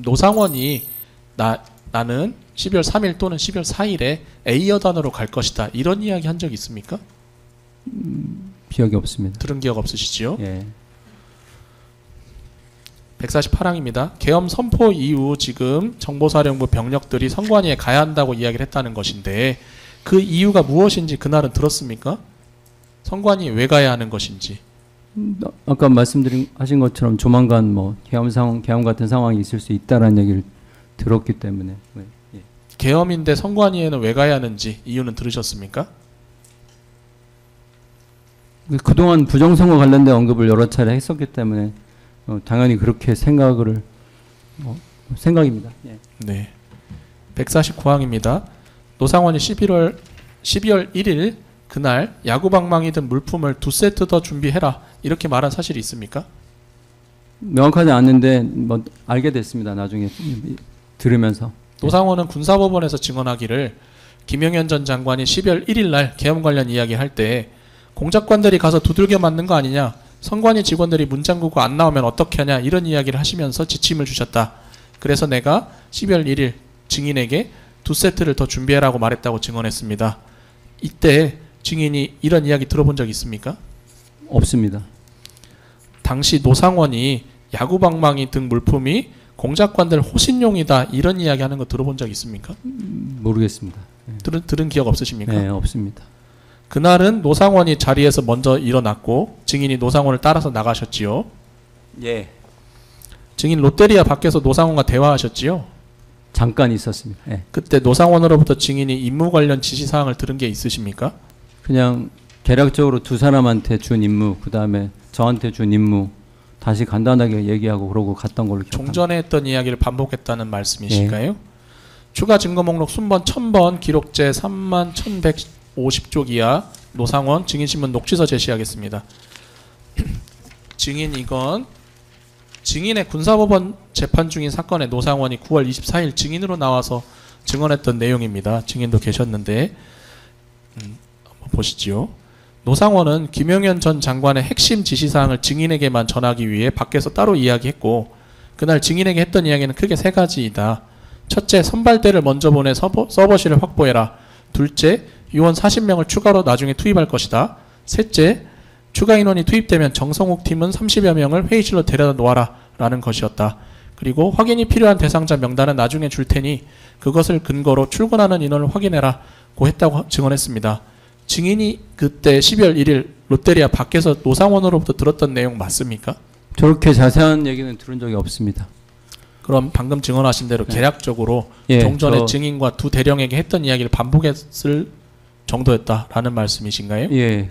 노상원이 나는 12월 3일 또는 12월 4일에 A 여단으로 갈 것이다. 이런 이야기 한 적 있습니까? 기억이 없습니다. 들은 기억 없으시지요? 예. 148항입니다. 계엄 선포 이후 지금 정보사령부 병력들이 선관위에 가야 한다고 이야기를 했다는 것인데 그 이유가 무엇인지 그날은 들었습니까? 선관위에 왜 가야 하는 것인지. 아까 하신 것처럼 조만간 뭐 계엄 같은 상황이 있을 수 있다라는 얘기를 들었기 때문에. 예. 계엄인데 선관위에는 왜 가야 하는지 이유는 들으셨습니까? 그동안 부정선거 관련된 언급을 여러 차례 했었기 때문에 당연히 그렇게 생각입니다. 예. 네. 149항입니다. 노상원이 12월 1일 그날 야구방망이 든 물품을 2세트 더 준비해라 이렇게 말한 사실이 있습니까? 명확하지 않는데 뭐 알게 됐습니다. 나중에 들으면서. 노상원은 군사법원에서 증언하기를 김영현 전 장관이 12월 1일 날 계엄 관련 이야기할 때 공작관들이 가서 두들겨 맞는 거 아니냐, 선관위 직원들이 문 잠그고 안 나오면 어떻게 하냐 이런 이야기를 하시면서 지침을 주셨다. 그래서 내가 12월 1일 증인에게 2세트를 더 준비해라고 말했다고 증언했습니다. 이때 증인이 이런 이야기 들어본 적 있습니까? 없습니다. 당시 노상원이 야구방망이 등 물품이 공작관들 호신용이다 이런 이야기 하는 거 들어본 적 있습니까? 모르겠습니다. 들은 기억 없으십니까? 네, 없습니다. 그날은 노상원이 자리에서 먼저 일어났고 증인이 노상원을 따라서 나가셨지요. 예. 증인 롯데리아 밖에서 노상원과 대화하셨지요. 잠깐 있었습니다. 예. 그때 노상원으로부터 증인이 임무 관련 지시사항을 들은 게 있으십니까? 그냥 대략적으로 두 사람한테 준 임무, 그 다음에 저한테 준 임무 다시 간단하게 얘기하고 그러고 갔던 걸로 기억합니다. 종전에 했던 이야기를 반복했다는 말씀이실까요? 예. 추가 증거 목록 순번 1000번 기록제 31,150쪽 이하 노상원 증인신문 녹취서 제시하겠습니다. 증인 이건 증인의 군사법원 재판 중인 사건에 노상원이 9월 24일 증인으로 나와서 증언했던 내용입니다. 증인도 계셨는데 한번 보시지요. 노상원은 김영현 전 장관의 핵심 지시사항을 증인에게만 전하기 위해 밖에서 따로 이야기했고 그날 증인에게 했던 이야기는 크게 세 가지이다. 첫째, 선발대를 먼저 보내 서버실을 확보해라. 둘째, 요원 40명을 추가로 나중에 투입할 것이다. 셋째, 추가 인원이 투입되면 정성욱 팀은 30여 명을 회의실로 데려다 놓아라 라는 것이었다. 그리고 확인이 필요한 대상자 명단은 나중에 줄 테니 그것을 근거로 출근하는 인원을 확인해라 고 했다고 증언했습니다. 증인이 그때 12월 1일 롯데리아 밖에서 노상원으로부터 들었던 내용 맞습니까? 저렇게 자세한 얘기는 들은 적이 없습니다. 그럼 방금 증언하신 대로 계략적으로 예, 종전에 증인과 두 대령에게 했던 이야기를 반복했을 정도였다라는 말씀이신가요? 예,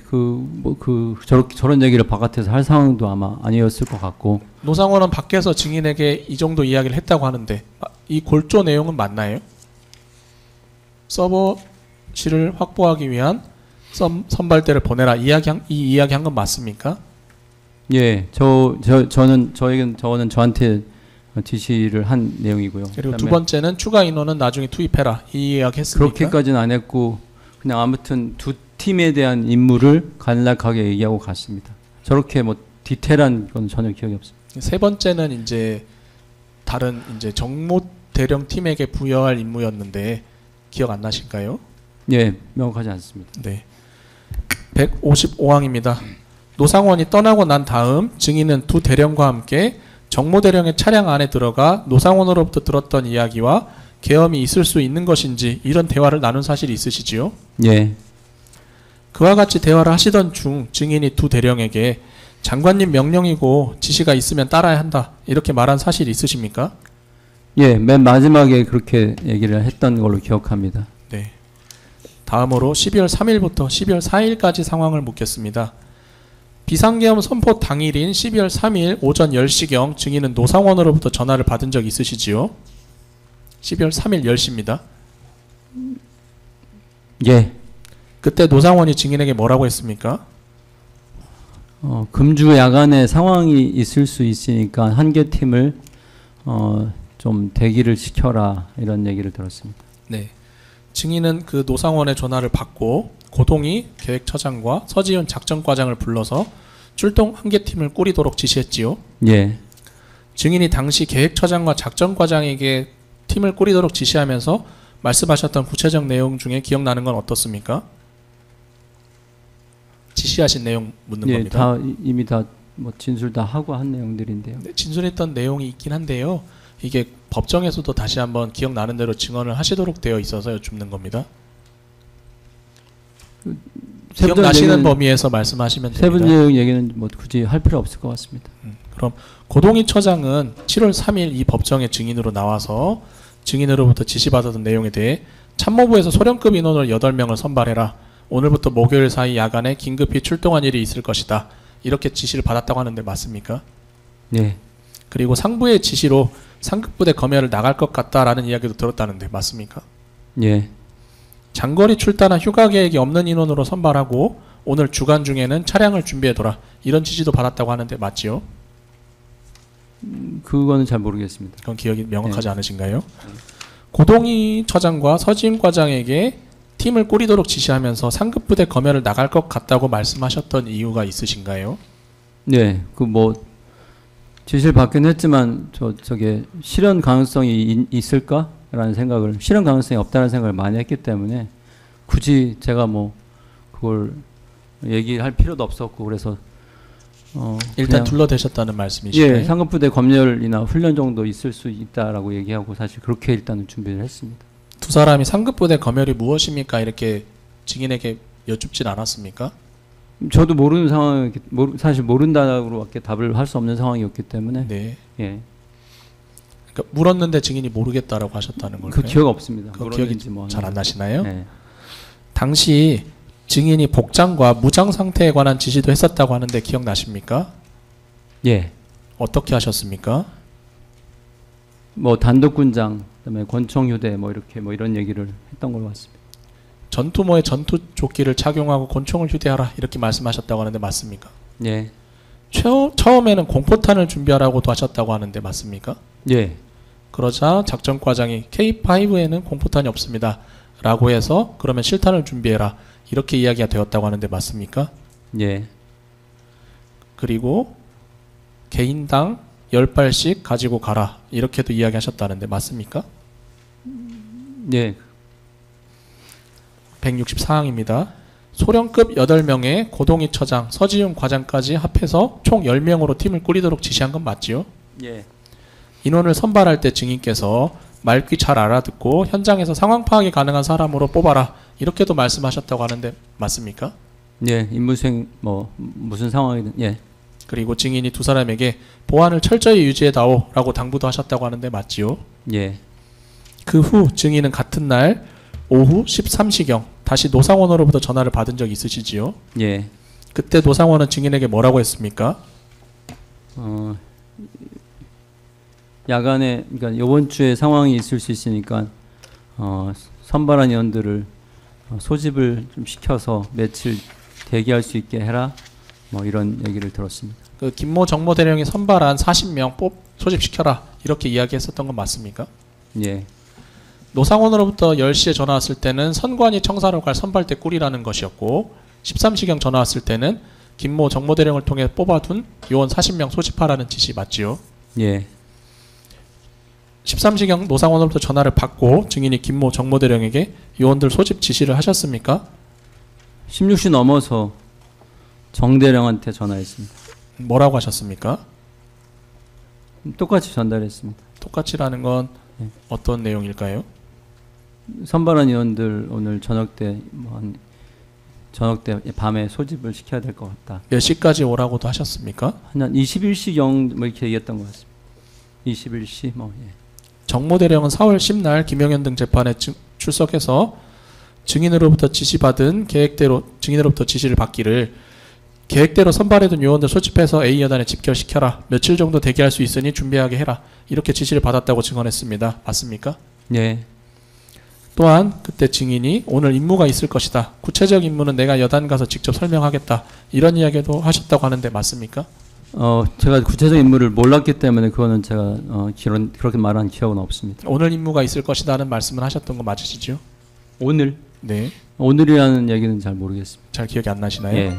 저런 얘기를 바깥에서 할 상황도 아마 아니었을 것 같고. 노상원은 밖에서 증인에게 이 정도 이야기를 했다고 하는데 이 골조 내용은 맞나요? 서버실을 확보하기 위한 선발대를 보내라 이 이야기한 건 맞습니까? 예, 저는 저한테 지시를 한 내용이고요. 그리고 두 번째는 추가 인원은 나중에 투입해라 이 이야기 했습니까? 그렇게까지는 안 했고 그냥 아무튼 두 팀에 대한 임무를 간략하게 얘기하고 갔습니다. 저렇게 뭐 디테일한 건 전혀 기억이 없습니다. 세 번째는 이제 다른 이제 정모 대령 팀에게 부여할 임무였는데 기억 안 나실까요? 예, 명확하지 않습니다. 네. 155항입니다. 노상원이 떠나고 난 다음 증인은 두 대령과 함께 정모 대령의 차량 안에 들어가 노상원으로부터 들었던 이야기와 계엄이 있을 수 있는 것인지 이런 대화를 나눈 사실이 있으시지요? 예. 그와 같이 대화를 하시던 중 증인이 두 대령에게 장관님 명령이고 지시가 있으면 따라야 한다 이렇게 말한 사실이 있으십니까? 예, 맨 마지막에 그렇게 얘기를 했던 걸로 기억합니다. 네. 다음으로 12월 3일부터 12월 4일까지 상황을 묻겠습니다. 비상계엄 선포 당일인 12월 3일 오전 10시경 증인은 노상원으로부터 전화를 받은 적 있으시지요? 12월 3일 10시입니다. 예. 그때 노상원이 증인에게 뭐라고 했습니까? 금주 야간에 상황이 있을 수 있으니까 한 개 팀을 좀 대기를 시켜라 이런 얘기를 들었습니다. 네. 증인은 그 노상원의 전화를 받고 고동희 계획처장과 서지훈 작전과장을 불러서 출동 한 개 팀을 꾸리도록 지시했지요. 예. 증인이 당시 계획처장과 작전과장에게 팀을 꾸리도록 지시하면서 말씀하셨던 구체적 내용 중에 기억나는 건 어떻습니까? 지시하신 내용 묻는 예, 겁니다. 다 이미 다 뭐 진술 다 하고 한 내용들인데요. 네, 진술했던 내용이 있긴 한데요. 이게 법정에서도 다시 한번 기억나는 대로 증언을 하시도록 되어 있어서 여쭙는 겁니다. 기억나시는 범위에서 말씀하시면 됩니다. 세부적 얘기는 뭐 굳이 할 필요 없을 것 같습니다. 그럼 고동희 처장은 7월 3일 이 법정에 증인으로 나와서 증인으로부터 지시받았던 내용에 대해 참모부에서 소령급 인원을 8명을 선발해라. 오늘부터 목요일 사이 야간에 긴급히 출동한 일이 있을 것이다. 이렇게 지시를 받았다고 하는데 맞습니까? 네. 그리고 상부의 지시로 상급부대 검열을 나갈 것 같다라는 이야기도 들었다는데 맞습니까? 예. 장거리 출단한 휴가 계획이 없는 인원으로 선발하고 오늘 주간 중에는 차량을 준비해둬라. 이런 지시도 받았다고 하는데 맞지요? 그거는 잘 모르겠습니다. 그건 기억이 명확하지 네. 않으신가요? 고동희 처장과 서지훈 과장에게 팀을 꾸리도록 지시하면서 상급부대 검열을 나갈 것 같다고 말씀하셨던 이유가 있으신가요? 네. 그 뭐 지시를 받긴 했지만 저게 실현 가능성이 있을까라는 생각을 실현 가능성이 없다는 생각을 많이 했기 때문에 굳이 제가 뭐 그걸 얘기할 필요도 없었고 그래서 일단 그냥 둘러대셨다는 말씀이시나요? 예, 상급부대 검열이나 훈련 정도 있을 수 있다라고 얘기하고 사실 그렇게 일단은 준비를 했습니다. 두 사람이 상급부대 검열이 무엇입니까? 이렇게 증인에게 여쭙진 않았습니까? 저도 모르는 상황 사실 모른다고밖에 답을 할 수 없는 상황이었기 때문에 네. 예, 그러니까 물었는데 증인이 모르겠다라고 하셨다는 걸까요? 그 기억 없습니다. 그 기억이 잘 안 나시나요? 네. 당시 증인이 복장과 무장 상태에 관한 지시도 했었다고 하는데 기억나십니까? 예, 어떻게 하셨습니까? 뭐 단독군장, 그다음에 권총휴대 뭐 이렇게 뭐 이런 얘기를 했던 걸로 같습니다. 전투모에 전투조끼를 착용하고 권총을 휴대하라 이렇게 말씀하셨다고 하는데 맞습니까? 예, 처음에는 공포탄을 준비하라고도 하셨다고 하는데 맞습니까? 예, 그러자 작전과장이 K5에는 공포탄이 없습니다 라고 해서 그러면 실탄을 준비해라 이렇게 이야기가 되었다고 하는데 맞습니까? 예, 그리고 개인당 10발씩 가지고 가라 이렇게도 이야기하셨다는데 맞습니까? 예, 164항입니다. 소령급 8명에 고동희 처장, 서지훈 과장까지 합해서 총 10명으로 팀을 꾸리도록 지시한 건 맞지요? 예, 인원을 선발할 때 증인께서 말귀 잘 알아듣고 현장에서 상황 파악이 가능한 사람으로 뽑아라 이렇게도 말씀하셨다고 하는데 맞습니까? 예, 임무수행 뭐 무슨 상황이든 예, 그리고 증인이 두 사람에게 보안을 철저히 유지해다오 라고 당부도 하셨다고 하는데 맞지요? 예, 그 후 증인은 같은 날 오후 13시경 다시 노상원으로부터 전화를 받은 적 있으시지요? 예. 그때 노상원은 증인에게 뭐라고 했습니까? 야간에 그러니까 이번 주에 상황이 있을 수 있으니까 선발한 인원들을 소집을 좀 시켜서 며칠 대기할 수 있게 해라. 뭐 이런 얘기를 들었습니다. 그 김모 정모대령이 선발한 40명 소집시켜라 이렇게 이야기했었던 건 맞습니까? 예, 노상원으로부터 10시에 전화 왔을 때는 선관위 청사로 갈 선발대 꿀이라는 것이었고 13시경 전화 왔을 때는 김모 정모대령을 통해 뽑아둔 요원 40명 소집하라는 지시 맞지요? 예, 13시경 노상원으로부터 전화를 받고 증인이 김모 정모대령에게 요원들 소집 지시를 하셨습니까? 16시 넘어서 정대령한테 전화했습니다. 뭐라고 하셨습니까? 똑같이 전달했습니다. 똑같이라는 건 네. 어떤 내용일까요? 선발한 인원들 오늘 저녁 때 저녁 때 밤에 소집을 시켜야 될 것 같다. 몇 시까지 오라고도 하셨습니까? 한 21시경 뭐 이렇게 얘기했던 것 같습니다. 21시 뭐 예. 정모대령은 4월 10날 김영현 등 재판에 출석해서 증인으로부터 증인으로부터 지시를 받기를 계획대로 선발해둔 요원들 소집해서 A 여단에 집결시켜라. 며칠 정도 대기할 수 있으니 준비하게 해라. 이렇게 지시를 받았다고 증언했습니다. 맞습니까? 예, 또한 그때 증인이 오늘 임무가 있을 것이다. 구체적 임무는 내가 여단 가서 직접 설명하겠다. 이런 이야기도 하셨다고 하는데 맞습니까? 제가 구체적 인물을 몰랐기 때문에 그거는 제가 그렇게 말한 기억은 없습니다. 오늘 임무가 있을 것이다는 말씀을 하셨던 거 맞으시죠? 오늘? 네. 오늘이라는 얘기는 잘 모르겠습니다. 잘 기억이 안 나시나요? 예.